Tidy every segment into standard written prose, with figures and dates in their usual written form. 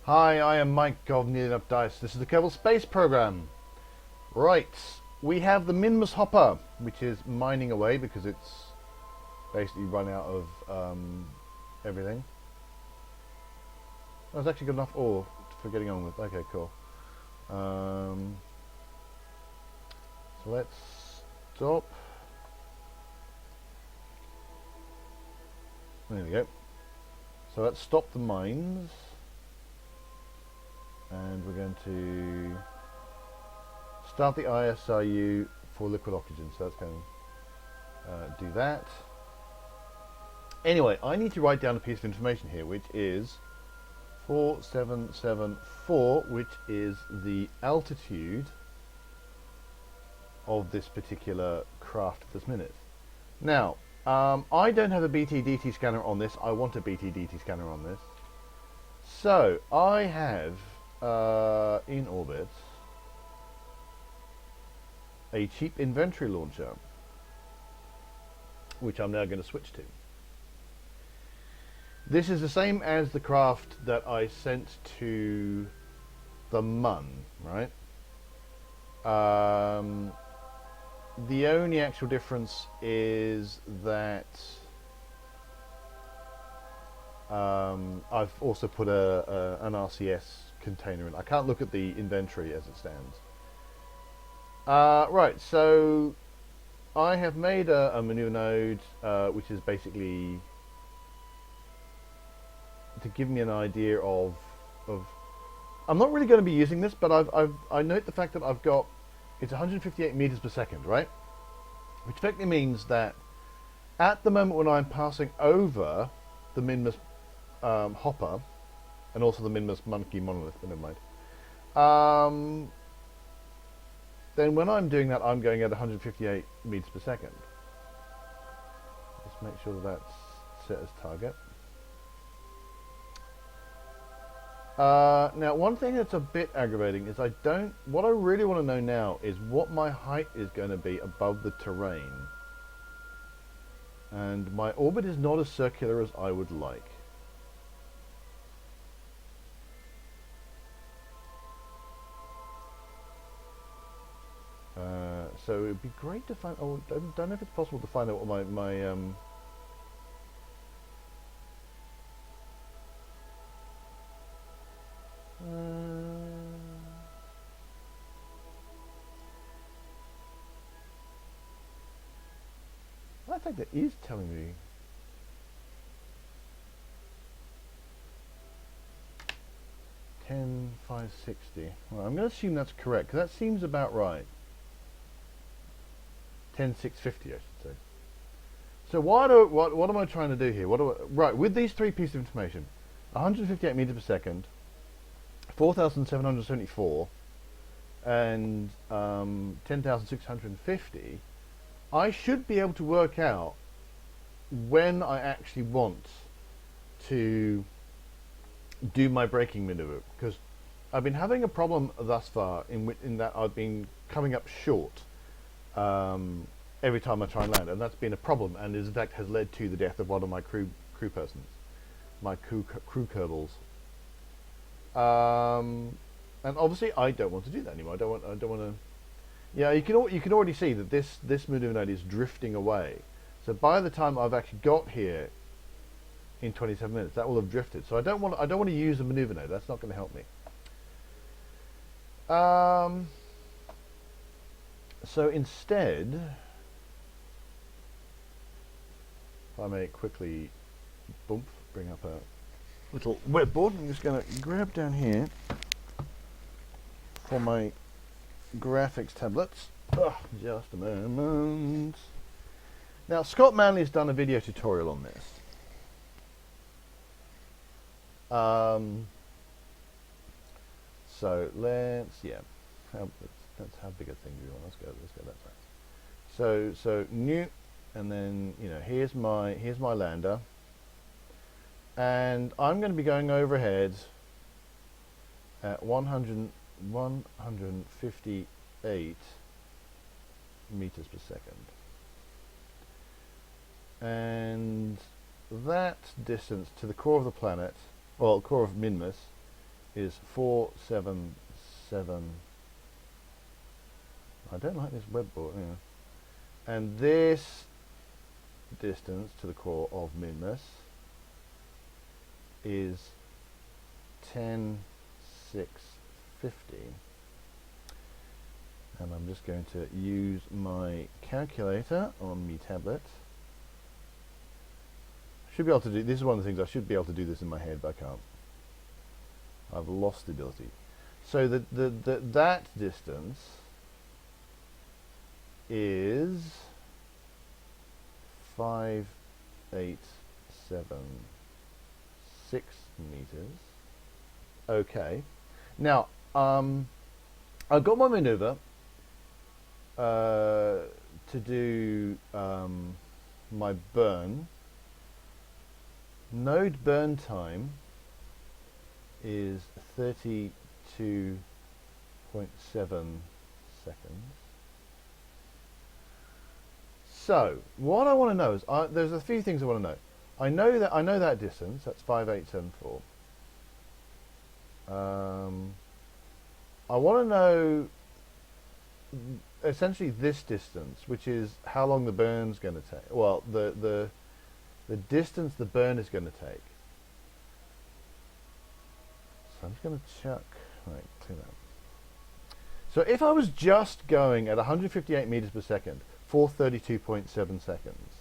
Hi, I am Mike of Nearly Enough Dice. This is the Kerbal Space Program. Right, we have the Minmus hopper, which is mining away because it's basically run out of everything. That's actually good enough ore for getting on with. Okay, cool. So let's stop. There we go. So let's stop the mines. And we're going to start the ISRU for liquid oxygen. So that's going to do that. Anyway, I need to write down a piece of information here, which is 4774, which is the altitude of this particular craft at this minute. Now, I don't have a BTDT scanner on this. I want a BTDT scanner on this. So, I have in orbit a cheap inventory launcher, which I'm now going to switch to. This is the same as the craft that I sent to the Mun, right? The only actual difference is that I've also put an RCS container in. I can't look at the inventory as it stands. Right, so I have made a maneuver node, which is basically to give me an idea of I'm not really going to be using this, but I note the fact that I've got it's 158 meters per second, right? Which effectively means that at the moment when I'm passing over the Minmus hopper and also the Minmus monkey monolith, but never mind. Then when I'm doing that, I'm going at 158 meters per second. Let's make sure that that's set as target. Now, one thing that's a bit aggravating is what I really want to know now is what my height is going to be above the terrain. And my orbit is not as circular as I would like. So it would be great to find. Oh, I don't know if it's possible to find out what my I think that is telling me. Ten 560. Well, I'm going to assume that's correct because that seems about right. 10,650, I should say. So what am I trying to do here? Right, with these three pieces of information, 158 meters per second, 4,774, and 10,650, I should be able to work out when I actually want to do my braking maneuver, because I've been having a problem thus far in that I've been coming up short every time I try and land, and that's been a problem, and in fact has led to the death of one of my crew persons, my crew Kerbals. And obviously I don't want to do that anymore. I don't want to. Yeah, you can already see that this maneuver node is drifting away. So by the time I've actually got here in 27 minutes, that will have drifted. So I don't want to use a maneuver node. That's not going to help me. So instead, if I may quickly bring up a little wetboard, I'm just going to grab down here for my graphics tablets. Just a moment. Now, Scott Manley has done a video tutorial on this. So let's that's how big a thing do we want. Let's go that size. So new, and then here's my lander, and I'm going to be going overhead at 158 meters per second, and that distance to the core of the planet, well, core of Minmus, is 477. I don't like this web board. Yeah. And this distance to the core of Minmus is 10,650. And I'm just going to use my calculator on my tablet. Should be able to do this. Is one of the things I should be able to do this in my head, but I can't. I've lost the ability. So that distance is 5,876 meters. Okay. Now, I've got my maneuver to do my burn. Node burn time is 32.7 seconds. So what I want to know is there's a few things I want to know. I know that distance. That's 5,874. I want to know essentially this distance, which is how long the burn's going to take. Well, the distance the burn is going to take. So I'm just going to chuck, right, clean that. So if I was just going at 158 meters per second for 32.7 seconds,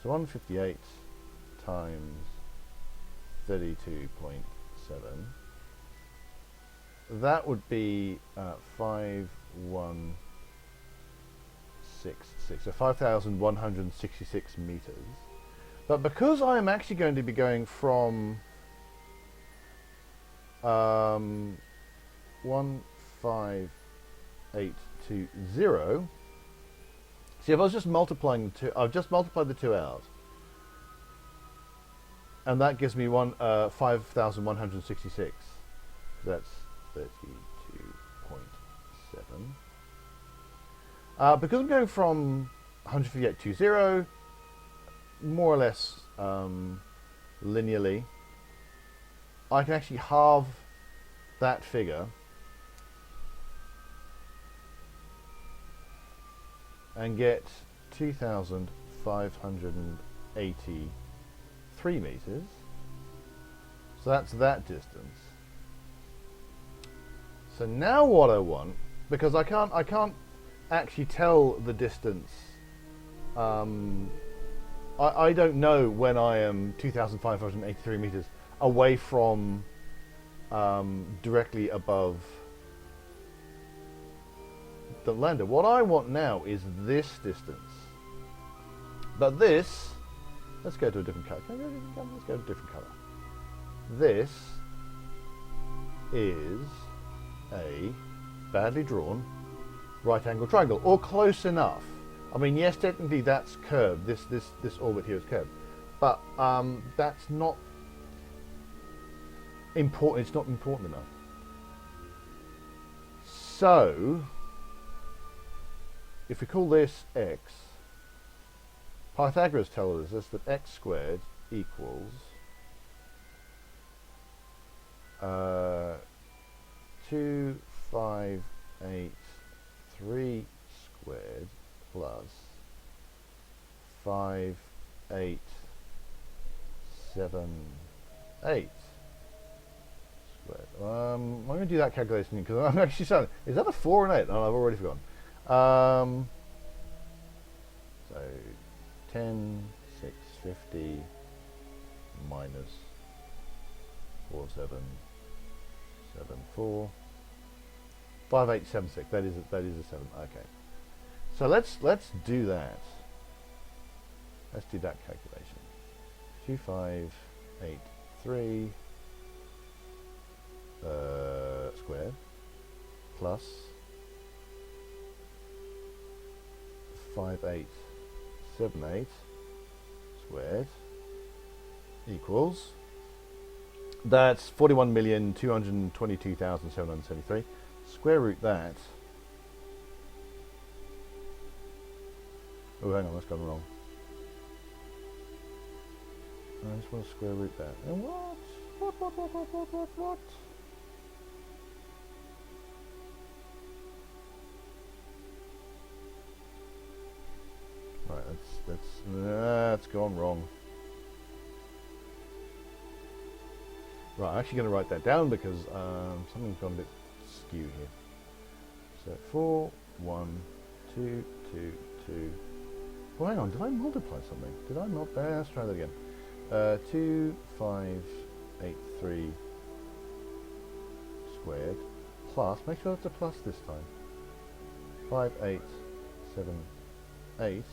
so 158 times 32.7, that would be 5,166, so 5,166 meters. But because I am actually going to be going from 15820. See, if I was just multiplying the two, I've just multiplied the 2 out, and that gives me 5,166. That's 32.7. Because I'm going from 15820, more or less linearly, I can actually halve that figure and get 2,583 meters. So that's that distance. So now what I want, because I can't actually tell the distance. I don't know when I am 2,583 meters away from directly above the lander. What I want now is this distance. But this, let's go to a different color. Let's go to a different color. This is a badly drawn right angle triangle, or close enough. I mean, yes, technically that's curved. This orbit here is curved, but that's not important. It's not important enough. So, if we call this x, Pythagoras tells us that x squared equals 2583 squared plus 5878 squared. I'm going to do that calculation because I'm actually saying, is that a 4 and 8? Oh, I've already forgotten. So 10,650 minus 4774, 5876. That is a 7. Okay. So let's do that. Let's do that calculation. 2583 squared plus 5878 squared equals, that's 41,222,773. Square root that. Oh, hang on, that's gone wrong. I just want to square root that. And what? that's gone wrong. Right, I'm actually going to write that down because something's gone a bit skew here. So 4, 1, 2, 2, 2. Well, hang on, did I multiply something? Did I not? Let's try that again. 2, 5, 8, 3 squared plus, make sure it's a plus this time. 5, 8, 7, 8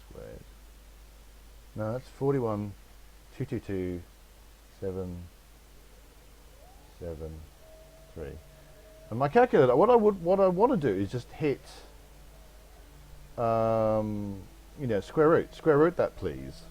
squared. No, that's 41, 2, 2, 2, 7, 7, 3. And my calculator, what I want to do is just hit, you know, square root that, please.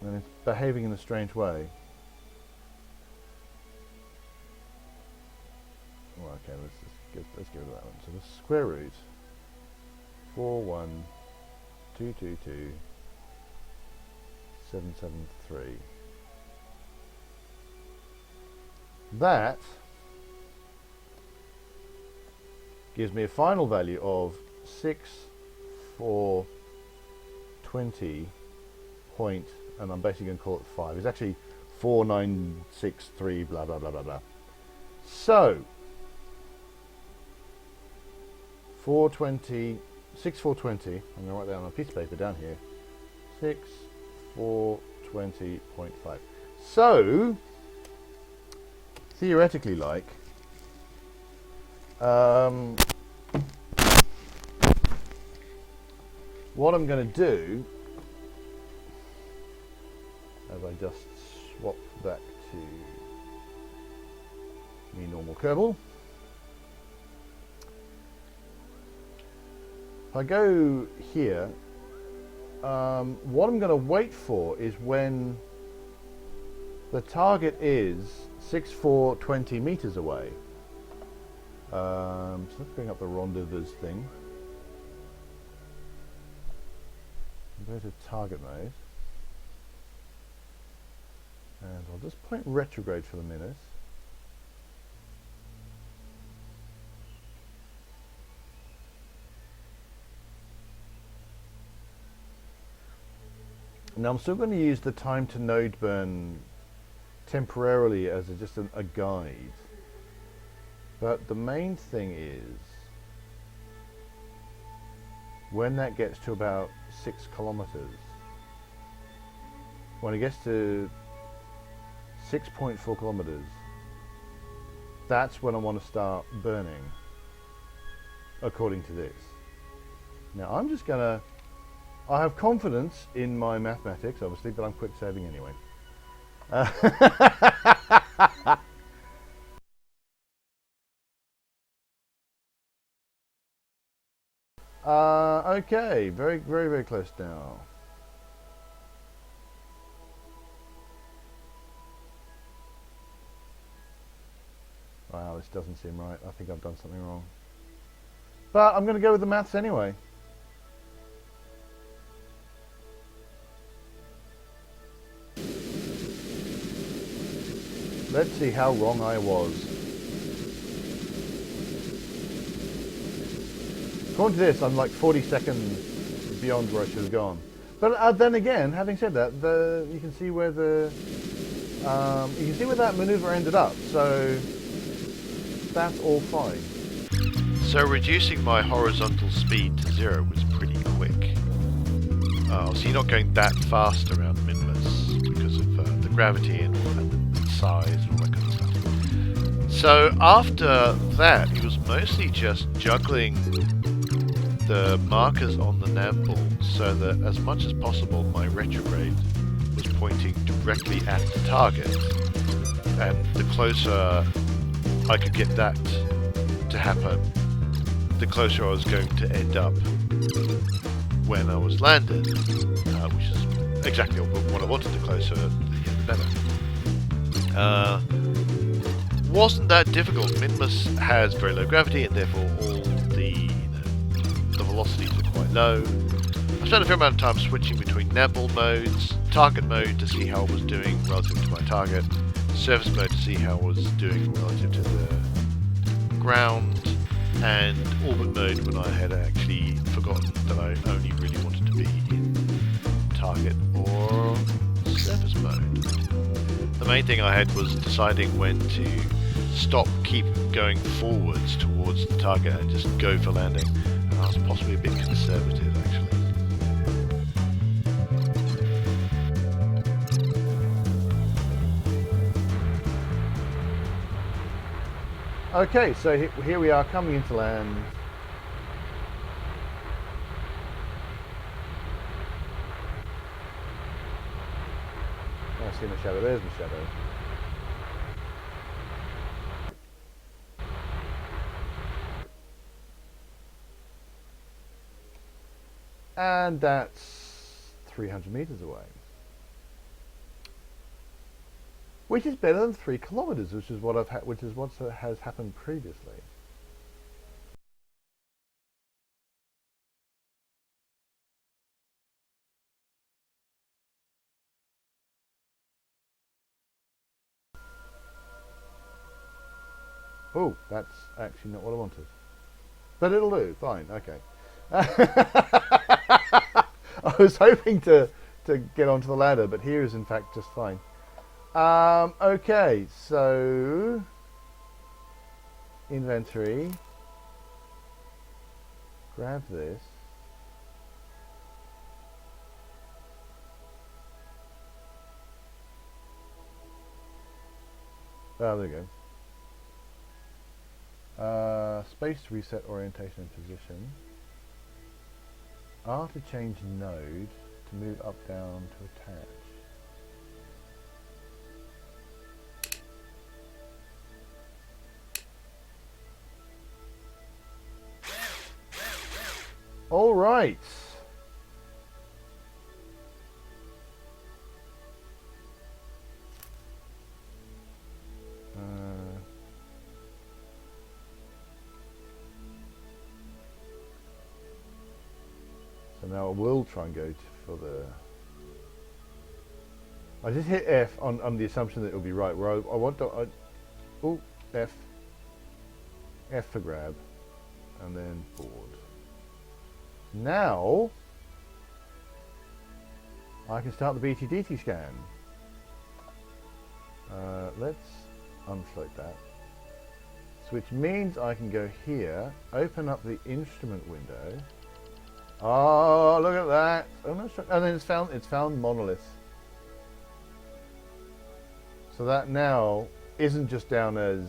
And it's behaving in a strange way. Well, okay, let's get rid of that one. So the square root 4, 1, 2, 2, 2, 7, 7, 3. That gives me a final value of 6, 4, 20 point, and I'm basically going to call it 5. It's actually 4963 blah blah blah blah blah. So 420, 6, 420. I'm going to write that on a piece of paper down here. 6, 420.5. So theoretically, like, what I'm going to do, as I just swap back to me normal Kerbal, if I go here, what I'm going to wait for is when the target is 6, 4, 20 meters away. So let's bring up the rendezvous thing. Go to target mode. And I'll just point retrograde for the minute. Now I'm still going to use the time to node burn temporarily as just a guide. But the main thing is, when that gets to about 6 kilometers, when it gets to 6.4 kilometers, that's when I want to start burning, according to this. Now I'm just going to, I have confidence in my mathematics, obviously, but I'm quick saving anyway. Okay, very close now. Wow, this doesn't seem right. I think I've done something wrong. But I'm going to go with the maths anyway. Let's see how wrong I was. According to this, I'm like 40 seconds beyond where I should have gone. But then again, having said that, you can see where the that maneuver ended up. So that's all fine. So reducing my horizontal speed to 0 was pretty quick. So you're not going that fast around Minmus because of the gravity and the size and all that kind of stuff. So after that, it was mostly just juggling the markers on the nav ball so that as much as possible my retrograde was pointing directly at the target, and the closer I could get that to happen, the closer I was going to end up when I was landed, which is exactly what I wanted. The closer, the better. Wasn't that difficult. Minmus has very low gravity, and therefore all the velocities are quite low. I spent a fair amount of time switching between nav-ball modes, target mode to see how I was doing relative to my target, surface mode to see how I was doing relative to ground, and orbit mode when I had actually forgotten that I only really wanted to be in target or surface mode. The main thing I had was deciding when to keep going forwards towards the target and just go for landing. And I was possibly a bit conservative actually. Okay, so here we are coming into land. I see my shadow. There's my shadow. And that's 300 meters away. Which is better than 3 kilometers, which is what has happened previously. Oh, that's actually not what I wanted. But it'll do, fine, okay. I was hoping to get onto the ladder, but here is in fact just fine. Okay, so inventory, grab this. Oh, there we go. Space to reset orientation and position. R to change node, to move up, down, to attach. All right. So now I will try and go for the... I just hit F on the assumption that it'll be right. Where I want to... oh, F. F for grab. And then forward. Now I can start the BTDT scan. Let's unfloat that. Which means I can go here, open up the instrument window. Oh, look at that! Oh, no, and then it's found monolith. So that now isn't just down as.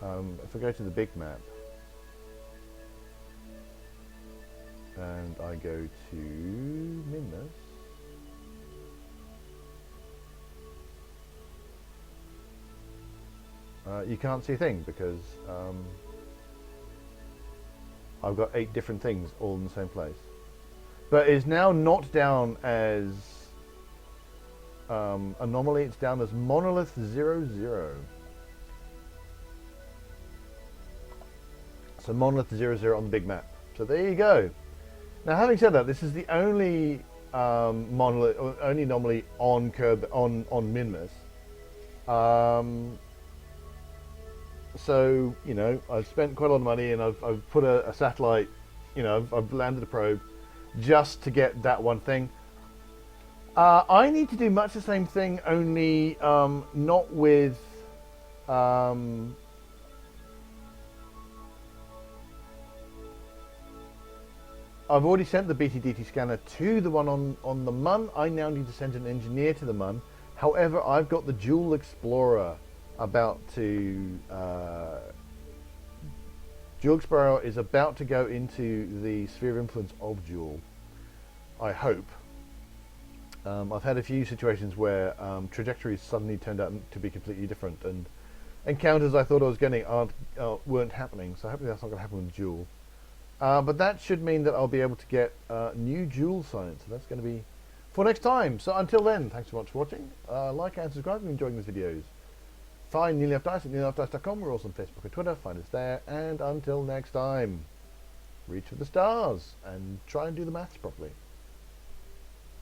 If I go to the big map. And I go to Minmus. You can't see a thing because I've got 8 different things all in the same place. But it's now not down as anomaly, it's down as monolith 00. So monolith 00 on the big map. So there you go. Now, having said that, this is the only monolith, or only anomaly on Minmus. So you know, I've spent quite a lot of money, and I've put a satellite. You know, I've landed a probe just to get that one thing. I need to do much the same thing, only not with. I've already sent the BTDT scanner to the one on the Mun. I now need to send an engineer to the Mun. However, I've got the Joule Explorer about to... Joule Explorer is about to go into the sphere of influence of Joule, I hope. I've had a few situations where trajectories suddenly turned out to be completely different, and encounters I thought I was getting weren't happening, so hopefully that's not going to happen with Joule. But that should mean that I'll be able to get new Joule science, so that's going to be for next time. So until then, thanks so much for watching. Like and subscribe if you're enjoying these videos. Find Nearly Enough Dice at nearlyenoughddice.com. We're also on Facebook and Twitter. Find us there. And until next time, reach for the stars and try and do the maths properly.